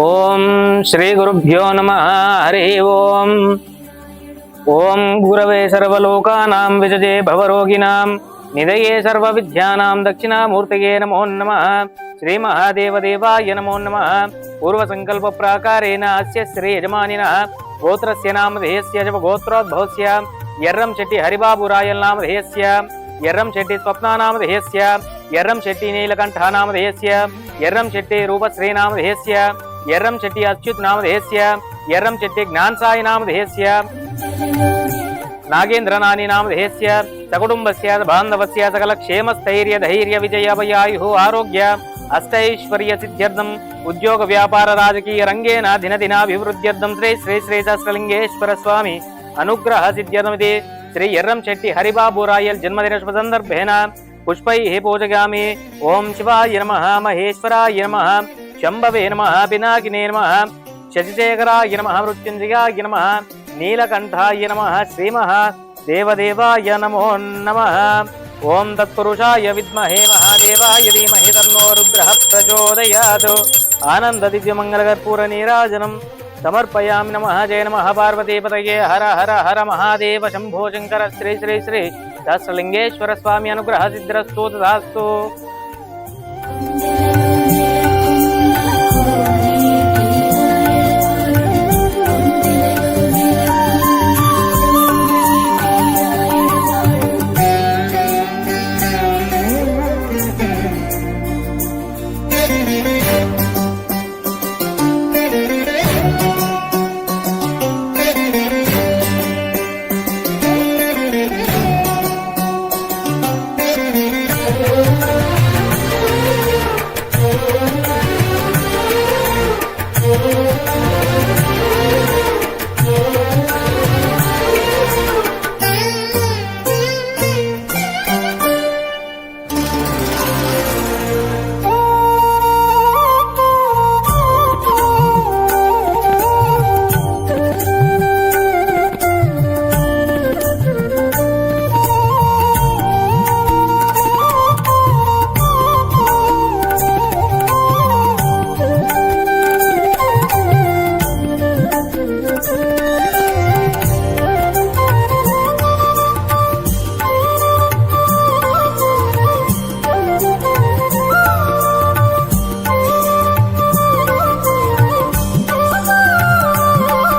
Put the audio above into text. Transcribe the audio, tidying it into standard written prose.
ఓం శ్రీ గురుభ్యో నమః. హరి ఓం. ఓం గురవే సర్వలోకానాం విజయే భవరోగిణాం నిదయే సర్వవిద్యానాం దక్షిణామూర్తయే నమో నమః. శ్రీ మహాదేవదేవాయ నమో నమః. పూర్వసంకల్ప ప్రాకారేణ అస్య శ్రీ యజమానినః గోత్రస్య నామధేయస్య చ గోత్రోద్భవస్య ఎర్రం శెట్టి హరిబాబు రాయల్ నామధేయస్య ఎర్రం శెట్టి స్వప్నానామధేయస్య ఎర్రం శెట్టి నీలకంఠ నామధేయస్య ఎర్రం శెట్టి రూపశ్రీ నామధేయస్య ఎర్రం శెట్టి అచ్యుత్ నామధేయస్య ఎర్రం శెట్టి జ్ఞాన్సాయి నామధేయస్య నాగేంద్ర నాని నామధేయస్య సకుటుంబస్య బాంధవస్య సకల క్షేమ స్థైర్య ధైర్య విజయ వయాయు ఆరోగ్య అష్టైశ్వర్య సిద్ధ్యర్థం ఉద్యోగ వ్యాపార రాజకీయ రంగేణ దినదినాభివృద్ధ్యర్థం శ్రీ శ్రీ శ్రీ సహస్రలింగేశ్వర స్వామి అనుగ్రహ సిద్ధ్యర్థమితి శ్రీ ఎర్రం శెట్టి హరిబాబు రాయల్ జన్మదిన శుభ సందర్భేన పుష్పై పూజగామి. ఓం శివాయ నమః, మహేశ్వరాయ నమః, శంభవే నమః, పినాకినే నమః, శశిశేఖరాయ నమః, మృత్యుంజయాయ నమః, నీలకంఠాయ నమః, శ్రీమహ దేవదేవాయ నమో నమః. ఓం తత్పురుషాయ విద్మహే మహాదేవాయ ధీమహి తన్నో రుద్రః ప్రచోదయాత్. ఆనంద దివ్యమంగళకర్పూర నీరాజనం సమర్పయామి. నమః. జయ నమః పార్వతీపతయే. హర హర హర మహాదేవ శంభో శంకర. శ్రీ శ్రీ శ్రీ సహస్రలింగేశ్వర స్వామి అనుగ్రహ సిద్ధిరస్తు తదాస్తు.